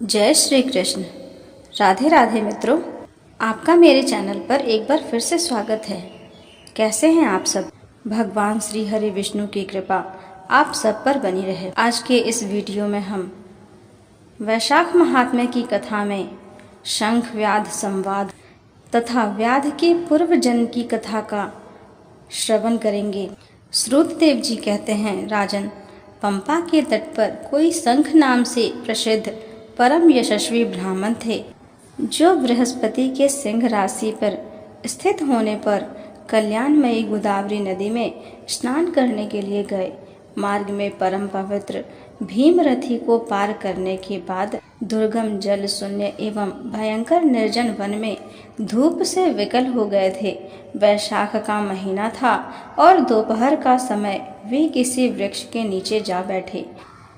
जय श्री कृष्ण। राधे राधे मित्रों, आपका मेरे चैनल पर एक बार फिर से स्वागत है। कैसे हैं आप सब? भगवान श्री हरि विष्णु की कृपा आप सब पर बनी रहे। आज के इस वीडियो में हम वैशाख महात्म्य की कथा में शंख व्याध संवाद तथा व्याध के पूर्व जन्म की कथा का श्रवण करेंगे। श्रुतदेव जी कहते हैं, राजन, पंपा के तट पर कोई शंख नाम से प्रसिद्ध परम यशस्वी ब्राह्मण थे, जो बृहस्पति के सिंह राशि पर स्थित होने पर कल्याणमयी गोदावरी नदी में स्नान करने के लिए गए। मार्ग में परम पवित्र भीमरथी को पार करने के बाद दुर्गम जल शून्य एवं भयंकर निर्जन वन में धूप से विकल हो गए थे। वैशाख का महीना था और दोपहर का समय वे किसी वृक्ष के नीचे जा बैठे।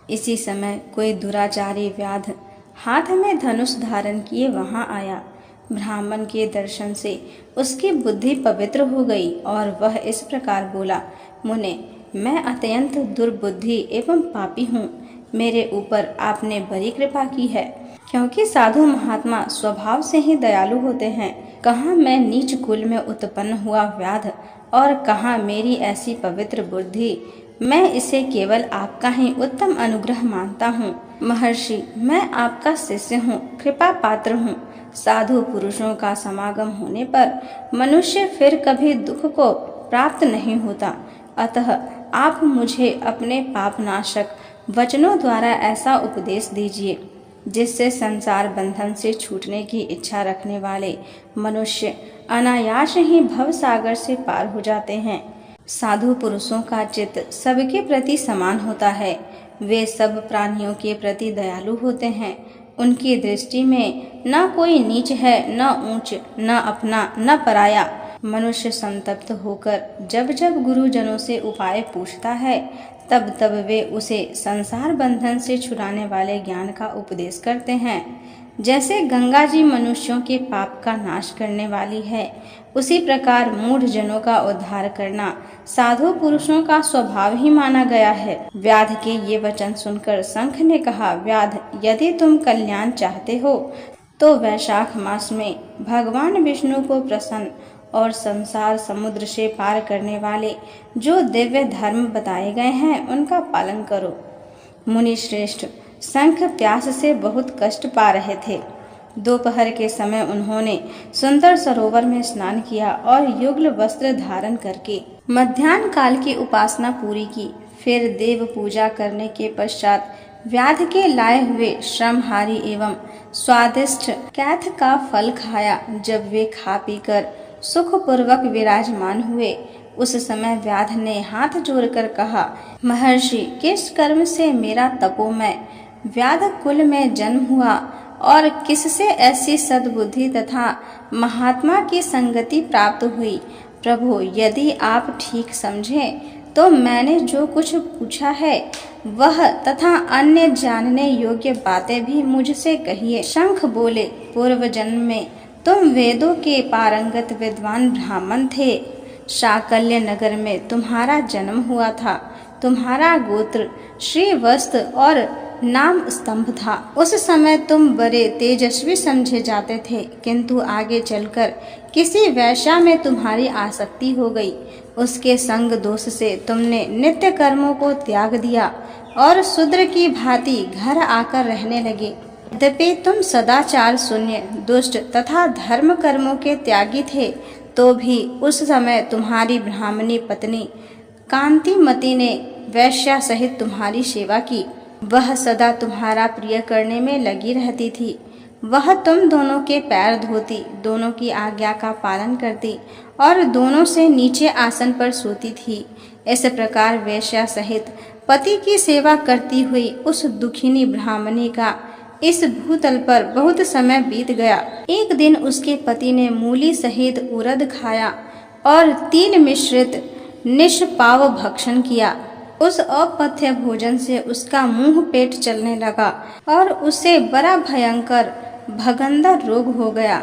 इसी समय कोई दुराचारी व्याध हाथ में धनुष धारण किए वहां आया। ब्राह्मण के दर्शन से उसकी बुद्धि पवित्र हो गई और वह इस प्रकार बोला, मुने, मैं अत्यंत दुर्बुद्धि एवं पापी हूँ। मेरे ऊपर आपने बड़ी कृपा की है, क्योंकि साधु महात्मा स्वभाव से ही दयालु होते हैं। कहाँ मैं नीच कुल में उत्पन्न हुआ व्याध और कहाँ मेरी ऐसी पवित्र बुद्धि। मैं इसे केवल आपका ही उत्तम अनुग्रह मानता हूँ। महर्षि, मैं आपका शिष्य हूँ, कृपा पात्र हूँ। साधु पुरुषों का समागम होने पर मनुष्य फिर कभी दुख को प्राप्त नहीं होता। अतः आप मुझे अपने पापनाशक वचनों द्वारा ऐसा उपदेश दीजिए, जिससे संसार बंधन से छूटने की इच्छा रखने वाले मनुष्य अनायास ही भव सागर से पार हो जाते हैं। साधु पुरुषों का चित्त सबके प्रति समान होता है। वे सब प्राणियों के प्रति दयालु होते हैं। उनकी दृष्टि में न कोई नीच है, न ऊंच, न अपना, न पराया। मनुष्य संतप्त होकर जब जब गुरुजनों से उपाय पूछता है, तब तब वे उसे संसार बंधन से छुड़ाने वाले ज्ञान का उपदेश करते हैं। जैसे गंगा जी मनुष्यों के पाप का नाश करने वाली है, उसी प्रकार मूढ़ जनों का उद्धार करना साधु पुरुषों का स्वभाव ही माना गया है। व्याध के ये वचन सुनकर शंख ने कहा, व्याध, यदि तुम कल्याण चाहते हो तो वैशाख मास में भगवान विष्णु को प्रसन्न और संसार समुद्र से पार करने वाले जो दिव्य धर्म बताए गए हैं, उनका पालन करो। मुनि श्रेष्ठ, शंख प्यास से बहुत कष्ट पा रहे थे। दोपहर के समय उन्होंने सुंदर सरोवर में स्नान किया और युगल वस्त्र धारण करके मध्याह्न काल की उपासना पूरी की। फिर देव पूजा करने के पश्चात व्याध के लाए हुए श्रमहारी एवं स्वादिष्ट कैथ का फल खाया। जब वे खा पीकर सुखपूर्वक विराजमान हुए, उस समय व्याध ने हाथ जोड़कर कहा, महर्षि, किस कर्म से मेरा तपोमय व्याध कुल में जन्म हुआ और किससे ऐसी सद्बुद्धि तथा महात्मा की संगति प्राप्त हुई? प्रभु, यदि आप ठीक समझें तो मैंने जो कुछ पूछा है वह तथा अन्य जानने योग्य बातें भी मुझसे कहिए। शंख बोले, पूर्व जन्म में तुम वेदों के पारंगत विद्वान ब्राह्मण थे। शाकल्य नगर में तुम्हारा जन्म हुआ था। तुम्हारा गोत्र श्रीवस्त और नाम स्तंभ था। उस समय तुम बड़े तेजस्वी समझे जाते थे, किंतु आगे चलकर किसी वैश्या में तुम्हारी आसक्ति हो गई। उसके संग दोष से तुमने नित्य कर्मों को त्याग दिया और शूद्र की भांति घर आकर रहने लगे। यद्यपि तुम सदाचार शून्य, दुष्ट तथा धर्म कर्मों के त्यागी थे, तो भी उस समय तुम्हारी ब्राह्मणी पत्नी कांतिमती ने वैश्या सहित तुम्हारी सेवा की। वह सदा तुम्हारा प्रिय करने में लगी रहती थी। वह तुम दोनों के पैर धोती, दोनों की आज्ञा का पालन करती और दोनों से नीचे आसन पर सोती थी। इस प्रकार वैश्या सहित पति की सेवा करती हुई उस दुखिनी ब्राह्मणी का इस भूतल पर बहुत समय बीत गया। एक दिन उसके पति ने मूली सहित उड़द खाया और 3 मिश्रित निष्पाव भक्षण किया। उस अपथ्य भोजन से उसका मुंह पेट चलने लगा और उसे बड़ा भयंकर भगंदर रोग हो गया।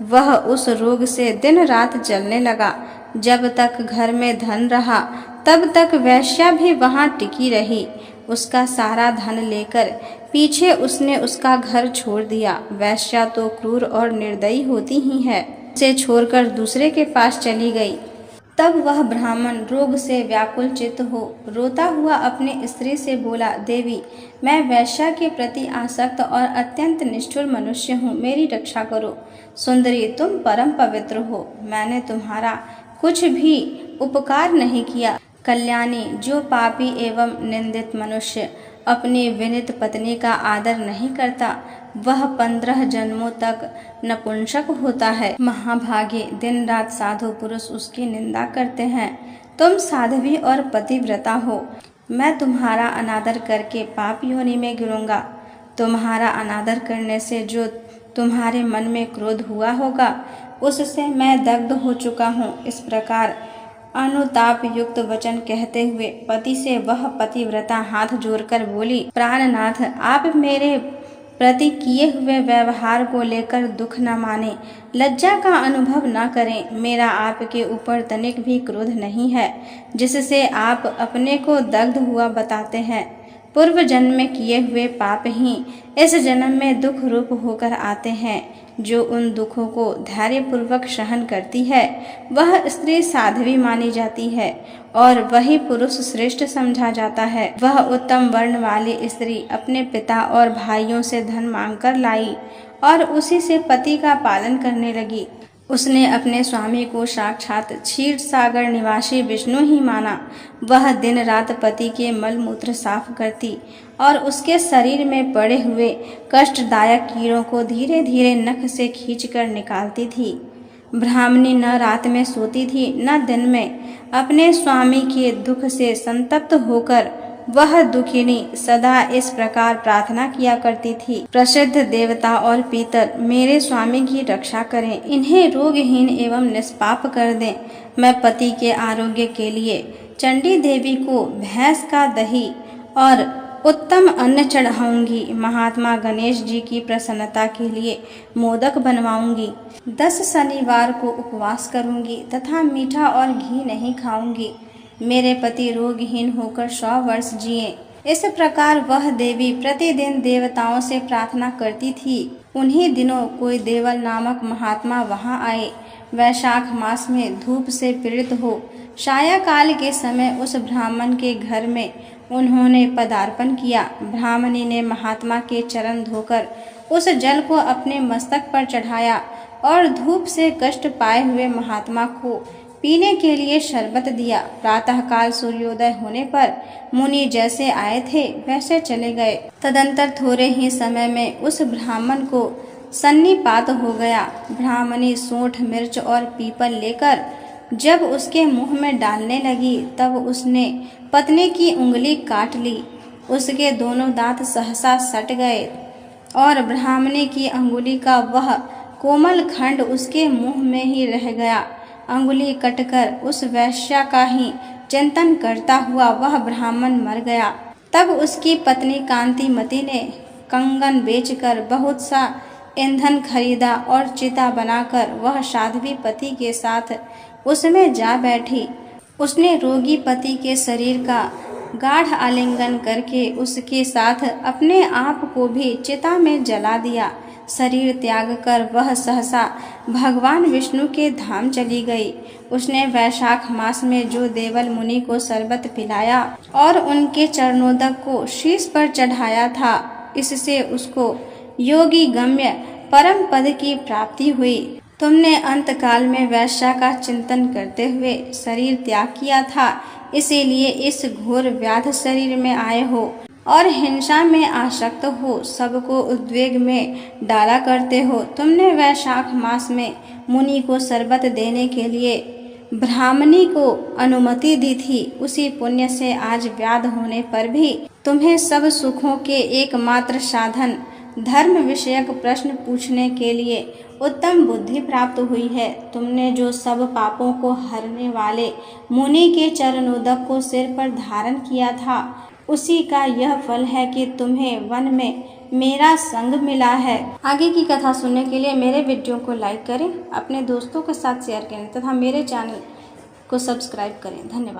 वह उस रोग से दिन रात जलने लगा। जब तक घर में धन रहा, तब तक वैश्या भी वहां टिकी रही। उसका सारा धन लेकर पीछे उसने उसका घर छोड़ दिया। वैश्या तो क्रूर और निर्दयी होती ही है, उसे छोड़कर दूसरे के पास चली गई। तब वह ब्राह्मण रोग से व्याकुल चित्त हो रोता हुआ अपनी स्त्री से बोला, देवी, मैं वैश्या के प्रति आसक्त और अत्यंत निष्ठुर मनुष्य हूँ, मेरी रक्षा करो। सुंदरी, तुम परम पवित्र हो, मैंने तुम्हारा कुछ भी उपकार नहीं किया। कल्याणी, जो पापी एवं निंदित मनुष्य अपनी विनीत पत्नी का आदर नहीं करता, वह 15 जन्मों तक नपुंसक होता है। महाभागे, दिन रात साधु पुरुष उसकी निंदा करते हैं। तुम साध्वी और पतिव्रता हो, मैं तुम्हारा अनादर करके पाप योनि में गिरूंगा। तुम्हारा अनादर करने से जो तुम्हारे मन में क्रोध हुआ होगा, उससे मैं दग्ध हो चुका हूँ। इस प्रकार अनुताप युक्त वचन कहते हुए पति से वह पतिव्रता हाथ जोड़कर बोली, प्राणनाथ, आप मेरे प्रति किए हुए व्यवहार को लेकर दुख न माने, लज्जा का अनुभव न करें। मेरा आपके ऊपर तनिक भी क्रोध नहीं है, जिससे आप अपने को दग्ध हुआ बताते हैं। पूर्व जन्म में किए हुए पाप ही इस जन्म में दुख रूप होकर आते हैं। जो उन दुखों को धैर्यपूर्वक सहन करती है, वह स्त्री साध्वी मानी जाती है और वही पुरुष श्रेष्ठ समझा जाता है। वह उत्तम वर्ण वाली स्त्री अपने पिता और भाइयों से धन मांगकर लाई और उसी से पति का पालन करने लगी। उसने अपने स्वामी को साक्षात क्षीर सागर निवासी विष्णु ही माना। वह दिन रात पति के मल मूत्र साफ करती और उसके शरीर में पड़े हुए कष्टदायक कीड़ों को धीरे धीरे नख से खींचकर निकालती थी। ब्राह्मणी न रात में सोती थी न दिन में। अपने स्वामी के दुख से संतप्त होकर वह दुखिनी सदा इस प्रकार प्रार्थना किया करती थी, प्रसिद्ध देवता और पितर मेरे स्वामी की रक्षा करें, इन्हें रोगहीन एवं निष्पाप कर दें। मैं पति के आरोग्य के लिए चंडी देवी को भैंस का दही और उत्तम अन्न चढ़ाऊंगी। महात्मा गणेश जी की प्रसन्नता के लिए मोदक बनवाऊंगी। 10 शनिवार को उपवास करूंगी तथा मीठा और घी नहीं खाऊंगी। मेरे पति रोगहीन होकर 100 वर्ष जिए। इस प्रकार वह देवी प्रतिदिन देवताओं से प्रार्थना करती थी। उन्हीं दिनों कोई देवल नामक महात्मा वहां आए। वैशाख मास में धूप से पीड़ित हो सायंकाल के समय उस ब्राह्मण के घर में उन्होंने पदार्पण किया। ब्राह्मणी ने महात्मा के चरण धोकर उस जल को अपने मस्तक पर चढ़ाया और धूप से कष्ट पाए हुए महात्मा को पीने के लिए शरबत दिया। प्रातःकाल सूर्योदय होने पर मुनि जैसे आए थे वैसे चले गए। तदंतर थोड़े ही समय में उस ब्राह्मण को सन्निपात हो गया। ब्राह्मणी सूंठ मिर्च और पीपल लेकर जब उसके मुंह में डालने लगी, तब उसने पत्नी की उंगली काट ली। उसके दोनों दांत सहसा सट गए और ब्राह्मणी की अंगुली का वह कोमल खंड उसके मुंह में ही रह गया। अंगुली कटकर उस वैश्या का ही चिंतन करता हुआ वह ब्राह्मण मर गया। तब उसकी पत्नी कांतिमती ने कंगन बेचकर बहुत सा ईंधन खरीदा और चिता बनाकर वह साध्वी पति के साथ उसमें जा बैठी। उसने रोगी पति के शरीर का गाढ़ आलिंगन करके उसके साथ अपने आप को भी चिता में जला दिया। शरीर त्याग कर वह सहसा भगवान विष्णु के धाम चली गई। उसने वैशाख मास में जो देवल मुनि को शरबत पिलाया और उनके चरणोदक को शीश पर चढ़ाया था, इससे उसको योगी गम्य परम पद की प्राप्ति हुई। तुमने अंतकाल में वैश्या का चिंतन करते हुए शरीर त्याग किया था, इसीलिए इस घोर व्याध शरीर में आए हो और हिंसा में आसक्त हो, सबको उद्वेग में डाला करते हो। तुमने वैशाख मास में मुनि को शरबत देने के लिए ब्राह्मणी को अनुमति दी थी। उसी पुण्य से आज व्याध होने पर भी तुम्हें सब सुखों के एकमात्र साधन धर्म विषयक प्रश्न पूछने के लिए उत्तम बुद्धि प्राप्त हुई है। तुमने जो सब पापों को हरने वाले मुनि के चरणोदक को सिर पर धारण किया था, उसी का यह फल है कि तुम्हें वन में मेरा संग मिला है। आगे की कथा सुनने के लिए मेरे वीडियो को लाइक करें, अपने दोस्तों के साथ शेयर करें तथा मेरे चैनल को सब्सक्राइब करें। धन्यवाद।